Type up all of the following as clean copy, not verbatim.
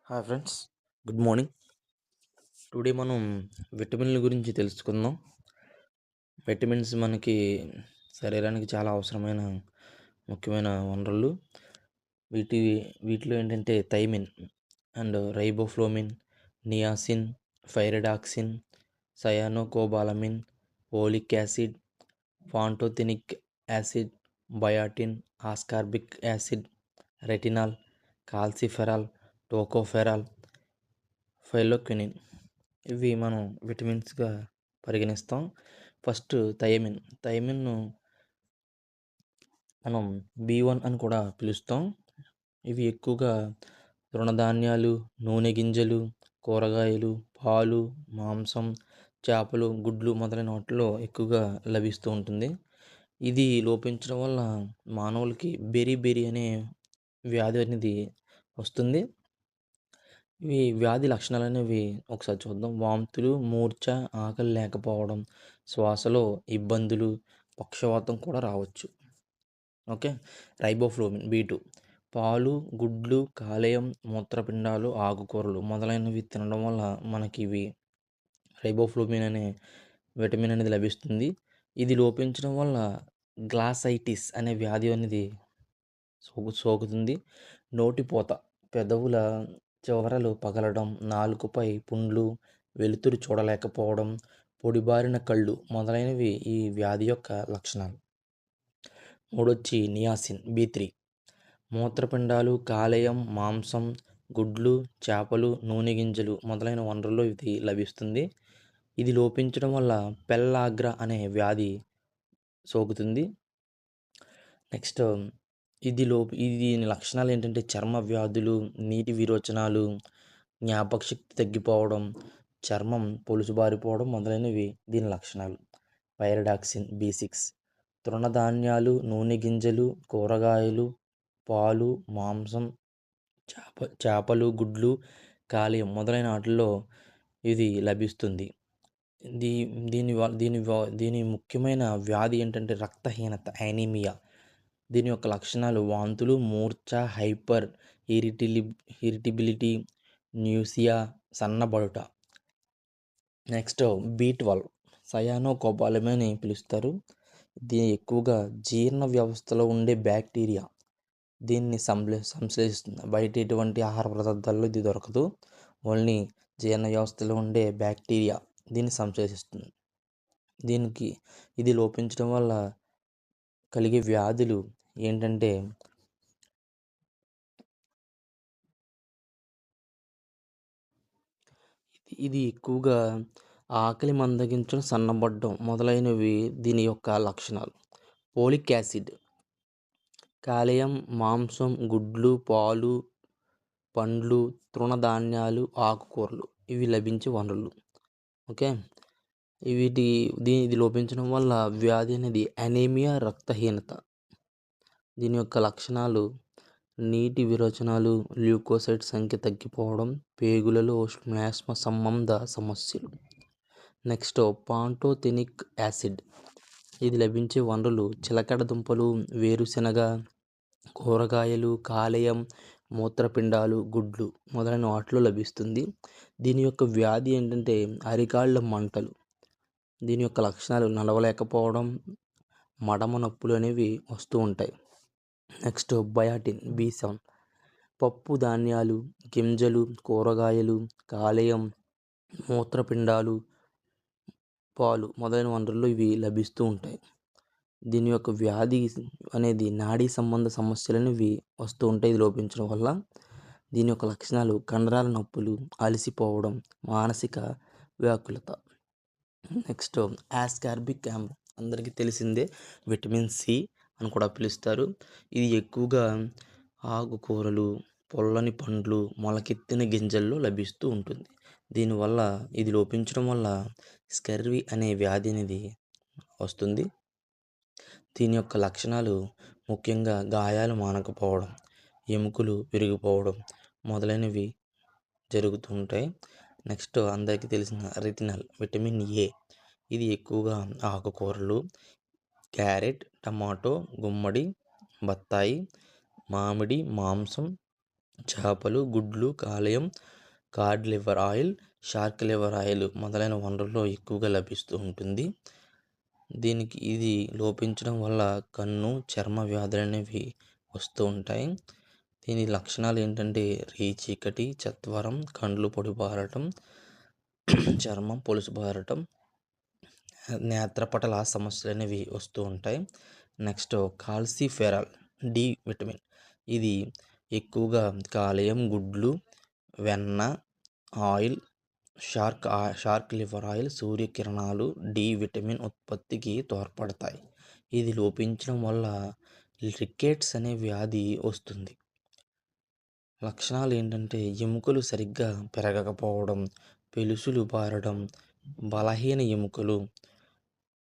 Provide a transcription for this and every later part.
Hi friends, good morning. Today మనం విటమిన్ల గురించి తెలుసుకుందాం. విటమిన్స్ మనకి శరీరానికి చాలా అవసరమైన ముఖ్యమైన వనరులు. వీటి వీటిలో ఏంటంటే thiamine and riboflavin, niacin, pyridoxine, cyanocobalamin, folic acid, pantothenic acid, biotin, ascorbic acid, retinol, calciferol, tocopherol, phylloquinone ఇవి మనం విటమిన్స్గా పరిగణిస్తాం. ఫస్ట్ థైమిన్ను మనం B1 అని కూడా పిలుస్తాం. ఇవి ఎక్కువగా తృణధాన్యాలు, నూనె గింజలు, కూరగాయలు, పాలు, మాంసం, చేపలు, గుడ్లు మొదలైన వాటిలో ఎక్కువగా లభిస్తూ ఉంటుంది. ఇది లోపించడం వల్ల మానవులకి బెరీ అనే వ్యాధి అనేది వస్తుంది. ఇవి వ్యాధి లక్షణాలనేవి ఒకసారి చూద్దాం. వాంతులు, మూర్ఛ, ఆకలి లేకపోవడం, శ్వాసలో ఇబ్బందులు, పక్షవాతం కూడా రావచ్చు. ఓకే. రైబోఫ్లోమిన్ B2 పాలు, గుడ్లు, కాలేయం, మూత్రపిండాలు, ఆకుకూరలు మొదలైనవి తినడం వల్ల మనకి ఇవి రైబోఫ్లోమిన్ అనే విటమిన్ అనేది లభిస్తుంది. ఇది లోపించడం వల్ల గ్లాసైటిస్ అనే వ్యాధి అనేది సోకుతుంది. నోటిపూత, పెదవుల చివరలు పగలడం, నాలుకపై పుండ్లు, వెలుతురు చూడలేకపోవడం, పొడిబారిన కళ్ళు మొదలైనవి ఈ వ్యాధి యొక్క లక్షణాలు. మూడొచ్చి నియాసిన్ B3 మూత్రపిండాలు, కాలేయం, మాంసం, గుడ్లు, చేపలు, నూనె గింజలు మొదలైన వనరుల్లో ఇది లభిస్తుంది. ఇది లోపించడం వల్ల పెల్లాగ్రా అనే వ్యాధి సోకుతుంది. నెక్స్ట్ దీని లక్షణాలు ఏంటంటే చర్మ వ్యాధులు, నీటి విరోచనాలు, జ్ఞాపకశక్తి తగ్గిపోవడం, చర్మం పొలుసుబారిపోవడం మొదలైనవి దీని లక్షణాలు. పైరిడాక్సిన్ B6 తృణధాన్యాలు, నూనె గింజలు, కూరగాయలు, పాలు, మాంసం, చేపలు, గుడ్లు, కాలేయం మొదలైన వాటిల్లో ఇది లభిస్తుంది. దీని ముఖ్యమైన వ్యాధి ఏంటంటే రక్తహీనత, యానీమియా. దీని యొక్క లక్షణాలు వాంతులు, మూర్ఛ, హైపర్ ఇరిటబిలిటీ, న్యూసియా, సన్నబడుట. నెక్స్ట్ B12 సయానోకోబాలమిన్ అని పిలుస్తారు. దీని ఎక్కువగా జీర్ణ వ్యవస్థలో ఉండే బ్యాక్టీరియా దీన్ని సంశ్లేషిస్తుంది. బయట ఎటువంటి ఆహార పదార్థాల్లో ఇది దొరకదు. ఓన్లీ జీర్ణ వ్యవస్థలో ఉండే బ్యాక్టీరియా దీన్ని సంశ్లేషిస్తుంది. ఇది లోపించడం వల్ల కలిగే వ్యాధులు ఏంటంటే ఇది ఎక్కువగా ఆకలి మందగించడం, సన్నబడడం మొదలైనవి దీని యొక్క లక్షణాలు. పోలిక్ యాసిడ్ కాలేయం, మాంసం, గుడ్లు, పాలు, పండ్లు, తృణధాన్యాలు, ఆకుకూరలు ఇవి లభించే వనరులు. ఓకే. ఇది లోపించడం వల్ల వ్యాధి అనేది అనీమియా, రక్తహీనత. దీని యొక్క లక్షణాలు నీటి విరోచనాలు, ల్యూకోసైట్ సంఖ్య తగ్గిపోవడం, పేగులలో శ్లేష్మ సంబంధ సమస్యలు. నెక్స్ట్ పాంటోథెనిక్ యాసిడ్ ఇది లభించే వనరులు చిలకడ దుంపలు, వేరుశెనగ, కూరగాయలు, కాలేయం, మూత్రపిండాలు, గుడ్లు మొదలైన వాటిలో లభిస్తుంది. దీని యొక్క వ్యాధి ఏంటంటే అరికాళ్ళ మంటలు. దీని యొక్క లక్షణాలు నడవలేకపోవడం, మడమ నొప్పులు అనేవి వస్తూ ఉంటాయి. నెక్స్ట్ బయాటిన్ B7 పప్పు ధాన్యాలు, గింజలు, కూరగాయలు, కాలేయం, మూత్రపిండాలు, పాలు మొదలైన వనరుల్లో ఇవి లభిస్తూ ఉంటాయి. దీని యొక్క వ్యాధి అనేది నాడీ సంబంధ సమస్యలు అనేవి వస్తూ ఉంటాయి ఇది లోపించడం వల్ల. దీని యొక్క లక్షణాలు కండరాల నొప్పులు, అలసిపోవడం, మానసిక వ్యాకులత. నెక్స్ట్ ఆస్కార్బిక్ ఆమ్లం అందరికీ తెలిసిందే, విటమిన్ C అని కూడా పిలుస్తారు. ఇది ఎక్కువగా ఆకుకూరలు, పొల్లని పండ్లు, మొలకెత్తిన గింజల్లో లభిస్తూ ఉంటుంది. దీనివల్ల ఇది లోపించడం వల్ల స్కర్వీ అనే వ్యాధి అనేది వస్తుంది. దీని యొక్క లక్షణాలు ముఖ్యంగా గాయాలు మానకపోవడం, ఎముకలు విరిగిపోవడం మొదలైనవి జరుగుతూ ఉంటాయి. నెక్స్ట్ అందరికీ తెలిసిన రెటినాల్ విటమిన్ A ఇది ఎక్కువగా ఆకుకూరలు, క్యారెట్, టమాటో, గుమ్మడి, బత్తాయి, మామిడి, మాంసం, చేపలు, గుడ్లు, కాలేయం, Codd liver oil, shark liver oil మొదలైన వనరుల్లో ఎక్కువగా లభిస్తూ ఉంటుంది. ఇది లోపించడం వల్ల కన్ను, చర్మ వ్యాధులనేవి వస్తూ ఉంటాయి. దీని లక్షణాలు ఏంటంటే రేచీకటి, చత్వరం, కండ్లు పొడిబారటం, చర్మం పొలుసుబారటం, నేత్రపటల సమస్యలనేవి వస్తూ ఉంటాయి. Next calciferol D vitamin. ఇది ఎక్కువగా కాలేయం, గుడ్లు, వెన్న, ఆయిల్, షార్క్ లివర్ ఆయిల్, సూర్యకిరణాలు డి విటమిన్ ఉత్పత్తికి తోడ్పడతాయి. ఇది లోపించడం వల్ల రికెట్స్ అనే వ్యాధి వస్తుంది. లక్షణాలు ఏంటంటే ఎముకలు సరిగ్గా పెరగకపోవడం, పెలుసులు బారడం, బలహీన ఎముకలు,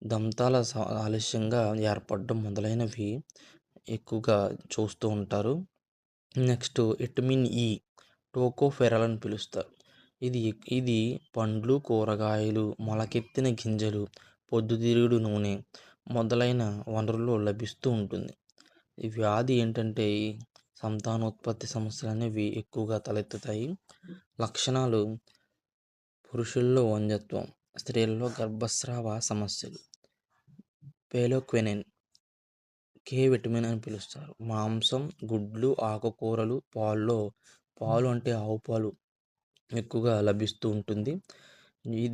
దంతాల ఆలస్యంగా ఏర్పడడం మొదలైనవి ఎక్కువగా చూస్తూ ఉంటారు. నెక్స్ట్ విటమిన్ ఇ, టోకోఫెరల్ అని పిలుస్తారు. ఇది ఇది పండ్లు, కూరగాయలు, మొలకెత్తిన గింజలు, పొద్దుతిరుగుడు నూనె మొదలైన వనరుల్లో లభిస్తూ ఉంటుంది. ఈ వ్యాధి ఏంటంటే సంతానోత్పత్తి సమస్యలు అనేవి ఎక్కువగా తలెత్తుతాయి. లక్షణాలు పురుషుల్లో వంధ్యత్వం, స్త్రీలలో గర్భస్రావ సమస్యలు. పేలోక్వెనిన్, కే విటమిన్ అని పిలుస్తారు. మాంసం, గుడ్లు, ఆకుకూరలు, పాలు అంటే ఆవు పాలు ఎక్కువగా లభిస్తూ ఉంటుంది.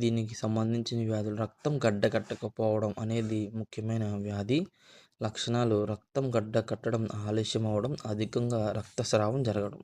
దీనికి సంబంధించిన వ్యాధులు రక్తం గడ్డకట్టకపోవడం అనేది ముఖ్యమైన వ్యాధి. లక్షణాలు రక్తం గడ్డ కట్టడం ఆలస్యం అవ్వడం, అధికంగా రక్తస్రావం జరగడం.